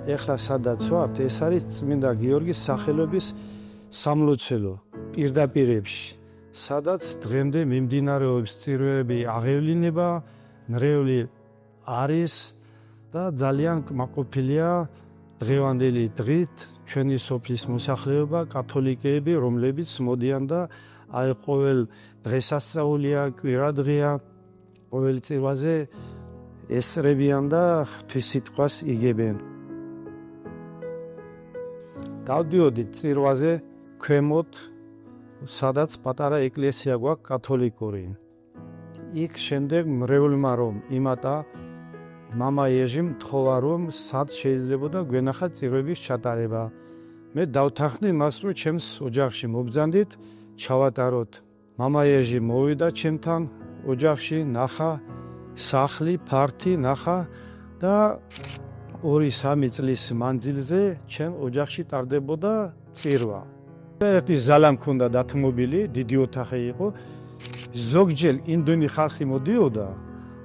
ეხლა სადაც ვართ, ეს არის წმინდა გიორგის სახელობის სამლოცველო პირდაპირებში, სადაც დღემდე მიმდინარეობს წირვები აღევლინება, მრევლი არის და ძალიან კმაყოფილია დღევანდელი დღით ჩვენი სოფლის მოსახლეობა, კათოლიკეები, რომლებიც მოდიან და აი ყოველ დღესასწაულია, კვირადღეა, ყოველ წირვაზე ესწრებიან და ღვთისმსიტყვას იგებენ. დავდიოდით წირვაზე ქვემოთ, სადაც პატარა ეკლესია გვაქვს კათოლიკური. იქ შემდეგ მრევლმა რომ იმატა, მამა ეჟიმ თხოვა რომ სად შეიძლებოდა გვენახა წირვების ჩატარება. მე დავთანხმდი მას, რომ ჩემს ოჯახში მობრძანდით, ჩავატაროთ. მამა ეჟი მოვიდა ჩემთან ოჯახში, ნახა სახლი, ფართი ნახა და 2-3 წლის მანძილზე ჩემ ოჯახში ტარდებოდა წირვა. ერთი ზალა მქონდა დათმობილი, დიდი ოთახი იყო. ზოგჯერ იმდენი ხალხი მოდიოდა,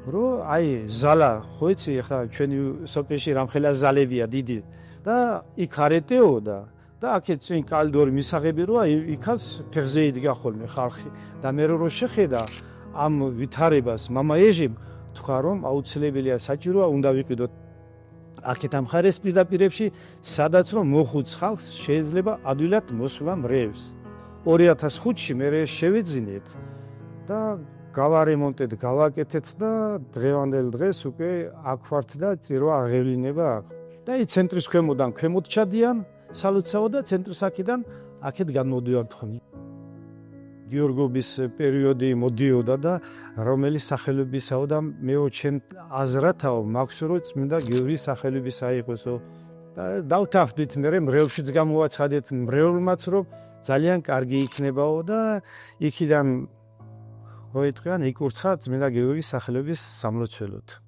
რომ აი ზალა ხო იცი, ახლა ჩვენი სოფელში რამხელა ზალებია დიდი და იქ არეტეოდა და აქეთ წინ კალდორი მისაღები როა იქაც ფეხზე იდგა ხოლმე ხალხი და მე რო შეხედა ამ ვითარებას მამა ეჟიმ თქვა რომ აუცილებელია საჭიროა უნდა ვიყიდოთ აქეთ ამ ხარეს პირდაპირებში, სადაც რომ მოხუც ხალხს შეიძლება ადვილად მოსვლა მრევს. 2005-ში მე შევიძინეთ და გავარემონტეთ, გავაკეთეთ და დღევანდელ დღეს უკვე აქ ვართ და წირვა აღევლინება აქვს. და ის ცენტრის ქვემოდან ქვემოთ ჩადიან სალოცავო და ცენტრის აქედან აქეთ განმოდივართ ხოლმე. გიორგობის პერიოდი მოდიოდა და რომელი სახელობისაო და მეო ჩემ აზრათაო მაქვს რომ წმინდა გიორგის სახელობისა იყოსო და დავთანხმდით მე მრევლშიც გამოვაცხადეთ მრევლმაც რომ ძალიან კარგი იქნებაო და იქიდან მოიტყვიან იკურთხა წმინდა გიორგის სახელობის სამლოცველოდ.